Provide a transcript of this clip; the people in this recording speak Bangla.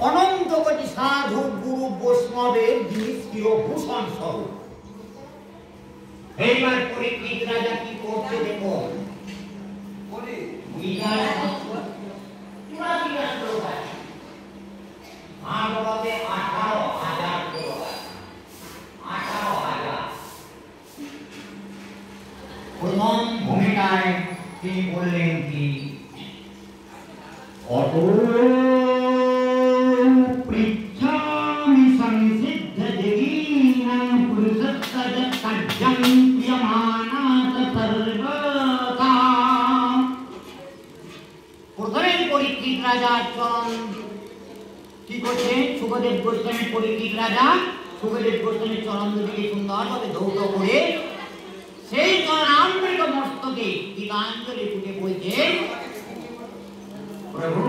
অনন্ত কোটি সাধু গুরু বৈষ্ণবের যিনি চিরভূষণ স্বরূপ। এইবার পরীক্ষিত রাজা কি করছে দেখো, ভাগবতে 18,000 শ্লোক, 18,000। প্রথম ভূমিকায় তিনি বললেন কি, অটো পৃচ্ছামি সংসিদ্ধ জগীনাং পুরুষস্য কার্যং ক্রিয়মাণাত সর্বদা। প্রথমে পরীক্ষিত রাজার চরণ কি করছেন, সুখদেব গোস্বামী পরীক্ষিত রাজা সুখদেব গোস্বামীর চরণ দুটিকে সুন্দরভাবে ধৌত করে সেই চরণামৃত মস্তকে গীতাঞ্জলি টুকে বলছে, প্রভু